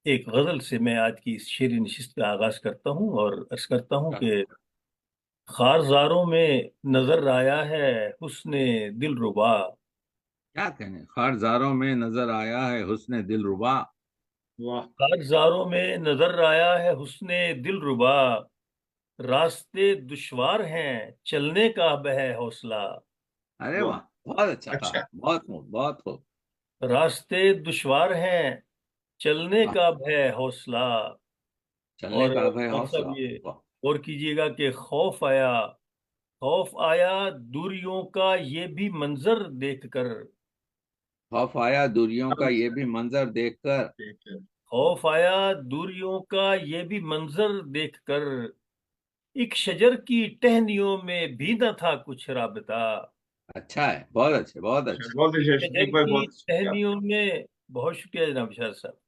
एक गजल से मैं आज की इस शेरी नशिस्त का आगाज करता हूँ और अर्ज करता हूँ क्या कि खारजारों में नजर आया है हुस्ने दिलरुबा। कहने, खारजारों में नजर आया है हुस्न दिलरुबा। वाह। खारजारों में नजर आया है हुस्ने दिलरुबा। रास्ते दुश्वार हैं चलने का अब है हौसला। अरे वाह, बहुत अच्छा अच्छा। कहा, बहुत खूब, बहुत खूब। रास्ते दुश्वार हैं चलने वाह, का अब है हौसला। चलने और का अब है डॉक्टर हौसला। साहब ये वाह। और कीजिएगा कि खौफ आया दूरियों का ये भी मंजर देखकर। खौफ आया दूरियों का अब ये भी मंजर देखकर। ठीक है। खौफ आया दूरियों का ये भी मंजर देखकर। एक शजर की टहनियों में भी न था कुछ राबता। अच्छा है, बहुत अच्छे, बहुत अच्छा, अच्छे। बहुत अच्छा शजर शफीक भाई, की बहुत अच्छा किया। टहनियों में बहुत शुक्रिया जनाब शहर साहब।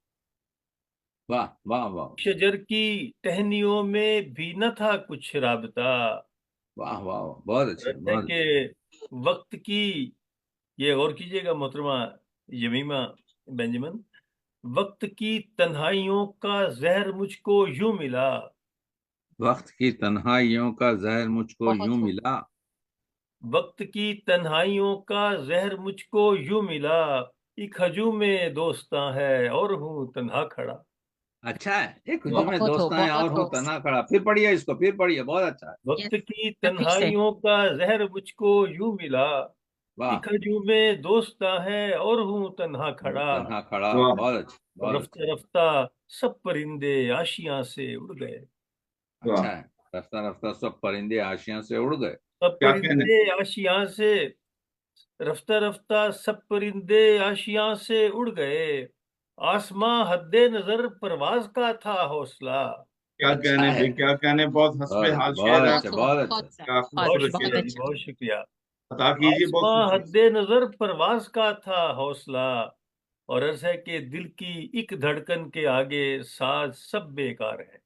वाह वाह वाह। शजर की टहनियों में भी न था कुछ राबता। वाह वाह वाह, बहुत अच्छे, अर्थ है बहुत अच्छे। कि वक्त की ये गौर कीजिएगा मोहतरमा यमीमा बेंजामिन। वक्त की तन्हाइयों का जहर मुझको यूं मिला। वक्त की तन्हाइयों का जहर मुझको यूं बहुत खूब। मिला। वक्त की तन्हाइयों का जहर मुझको यूं मिला। एक हजूम में दोस्तां है और हूँ तन्हा खड़ा। अच्छा है, एक वाह। हुजूम में बहुत हो, दोस्त हैं बहुत और हूँ हो। तना खड़ा। फिर पढ़िए इसको, फिर पढ़िए, बहुत अच्छा है। वक्त यस। की फिर से। तन्हाइयों का जहर मुझको यूं मिला। वाह। एक हजूम में दोस्तां है और हूँ तन्हा हूँ खड़ा। तन्हा खड़ा, वाह। बहुत अच्छे, बहुत अच्छे। रफ्ता रफ्ता सब परिंदे आशियां से उड़ गए। अच्छा वाह। है। रफ्ता रफ्ता सब परिंदे आशियां से उड़ गए। सब क्या कहने। परिंदे आशियां से रफ्ता रफ्ता सब परिंदे आशियां से उड़ गए। आसमां हद्दे नजर परवाज का था हौसला। क्या अच्छा कहने है, भाई, क्या कहने, बहुत हंसबे बहुत हाल शेर बहुत है अच्छे, बहुत हो, आपका। बहुत अच्छे। बहुत सा। क्या बहुत खूबसूरत बहुत शेर शुक्रिया है। जी, अच्छा। बहुत शुक्रिया। अता कीजिए, बहुत आसमां खूबसूरत। हद्दे नजर परवाज का था हौसला। और अर्ज है कि दिल की एक धड़कन के आगे साज सब बेकार है।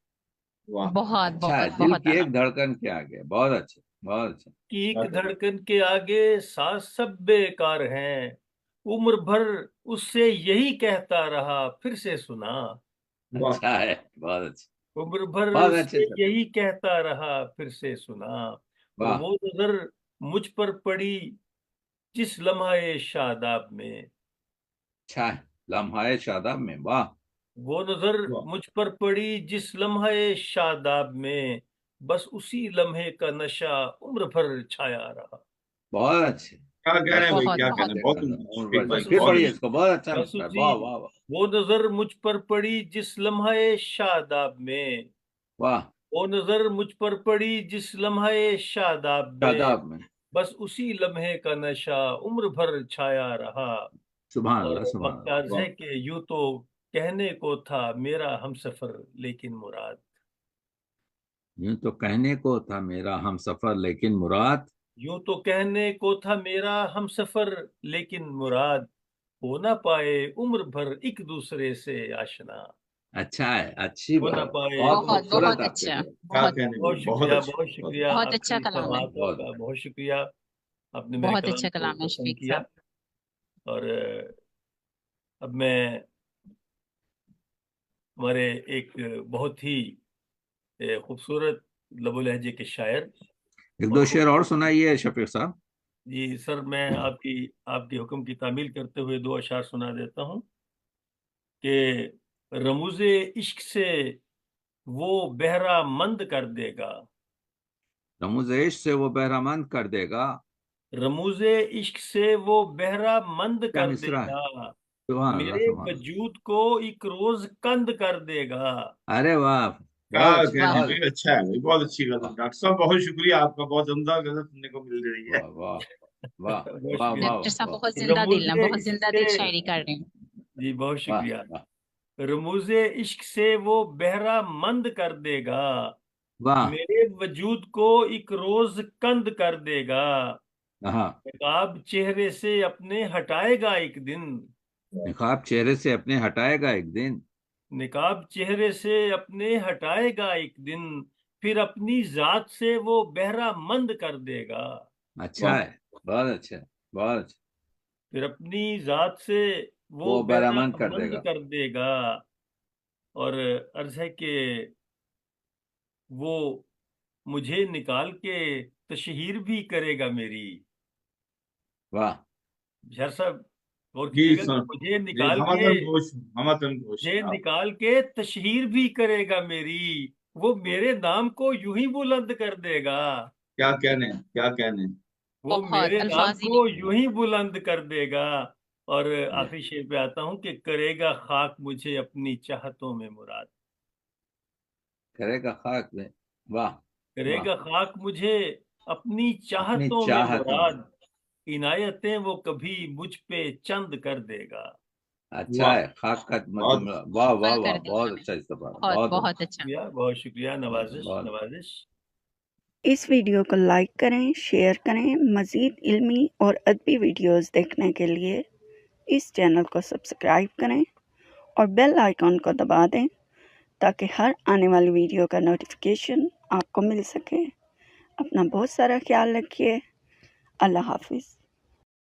वाह। बहुत अच्छा है, बहुत दिल बहुत की आला। एक धड़कन के आगे, बहुत अच्छे, बहुत अच्छे। कि क्या एक कहने। धड़कन के आगे साज सब बेकार हैं। उम्र भर उससे यही कहता रहा फिर से सुना। वाह। अच्छा है, बहुत अच्छे, उम्र भर बहुत अच्छे उससे से। यही कहता रहा फिर से सुना। और वाह। वो नजर मुझ पर पड़ी जिस लम्हाए शादाब में। अच्छा है, लम्हाए शादाब में, वाह। वो नजर वाह। मुझ पर पड़ी जिस लम्हाए शादाब में। बस उसी लम्हे का नशा उम्र भर छाया रहा। बहुत अच्छे। क्या कहने बस भाई, बहुत उसी क्या बहुत। कहने, लम्हे बहुत का उम्दा उम्र शफीक भर भाई, बस छाया। फिर बहुत उसी पढ़िए अच्छा। इसको, बहुत अच्छा बस लगता है, उसी वाह वाह वाह। वो नजर मुझ पर पड़ी जिस लम्हाए शादाब में। वाह। वो नजर मुझ पर पड़ी जिस लम्हाए शादाब में। शादाब में। बस उसी लम्हे का नशा उम्र भर छाया रहा। सुभान और अल्लाह, सुभान वक्त अल्लाह। अर्ज वाह। है कि यूं तो कहने को था मेरा हमसफर लेकिन मुराद। यूं तो कहने को था मेरा हम सफर लेकिन मुराद। यूं तो कहने को था मेरा हमसफर लेकिन मुराद। हो ना पाए उम्र भर एक दूसरे से आशना। अच्छा है, अच्छी हो ना बात, पाए बहुत उम्र बहुत भर। खूबसूरत बहुत आपके अच्छा। शेर। क्या बहुत कहने भाई, बहुत बहुत शुक्रिया, अच्छा, बहुत बहुत शुक्रिया बहुत अच्छा आपकी कलाम है। समाअतों बहुत का, बहुत शुक्रिया। आपने मेरे बहुत कलाम अच्छा को कलाम है पसंद शफीक किया। साहब। और अब मैं हमारे एक बहुत ही खूबसूरत लबो लहजे के शायर एक और दो शेर और खूबसूरत। सुनाइए शफीक साहब। जी सर, मैं आपकी आपके हुक्म की तामील करते हुए दो अशार सुना देता हूँ कि रमूज़े इश्क से वो बहरा मंद कर देगा। रमूज़-ए-इश्क से वो बहरामंद कर देगा। रमूज़े इश्क से वो बहरा मंद क्या कर मिसरा है। देगा। सुभान अल्लाह, मेरे सुभान अल्लाह। वजूद को एक रोज कंद कर देगा। अरे वाह, क्या बहुत अच्छे, कहने वाह। बहुत भाई, अच्छे। अच्छा है भाई, बहुत अच्छी गजल। वाह डॉक्टर साहब बहुत शुक्रिया आपका, बहुत उम्दा गजल सुनने को मिल रही है। वाह वाह वाह बहुत वाह शुक्रिया। वाह डॉक्टर साहब वाह बहुत जिंदा दिल ना, रमूज़े बहुत इश्क जिंदा से दिल शायरी कर रहे हैं। जी बहुत वाह शुक्रिया। वाह रमूज़े इश्क से वो बहरा मंद कर देगा। वाह। मेरे वजूद को एक रोज कंद कर देगा। हाँ। नकाब चेहरे से अपने हटाएगा एक दिन। निकाब चेहरे से अपने हटाएगा एक दिन। निकाब चेहरे से अपने हटाएगा एक दिन। फिर अपनी जात से वो बहरा मंद कर देगा। अच्छा वाह। है, बहुत अच्छा है, बहुत अच्छा। फिर अपनी जात से वो वो बहरा बहरामंद कर मंद देगा। कर देगा। और अर्ज है कि वो मुझे निकाल के तशहीर भी करेगा मेरी। वाह। शहर साहब गौर जी कीजिएगा कि सर, मुझे जी निकाल के हमतन गोश मुझे आप। निकाल के तशहीर भी करेगा मेरी, वो मेरे नाम को यूं ही बुलंद कर देगा। क्या कहने, क्या कहने। वो बहुत मेरे नाम अल्फाज ही को नहीं। यूं ही बुलंद कर देगा। और आखिरी शेर पे आता हूं कि करेगा खाक मुझे अपनी चाहतों में मुराद। करेगा खाक में। वाह। वाह। करेगा खाक मुझे अपनी अपनी चाहतों में चाहतों में। मुराद, इनायतें वो कभी मुझ पे चंद कर देगा। अच्छा वाह, है, खाक का बहुत मतलब वाह वाह कल वाह, कर दिया बहुत उन्होंने। अच्छा इस्तेमाल, बहुत बहुत बहुत अच्छा। अच्छा। बहुत शुक्रिया, नवाजिश बहुत। नवाजिश। इस वीडियो को लाइक करें, शेयर करें। मज़ीद इल्मी और अदबी वीडियोस देखने के लिए इस चैनल को सब्सक्राइब करें और बेल आइकॉन को दबा दें ताकि हर आने वाली वीडियो का नोटिफिकेशन आपको मिल सके। अपना बहुत सारा ख्याल रखिए। अल्लाह हाफिज़।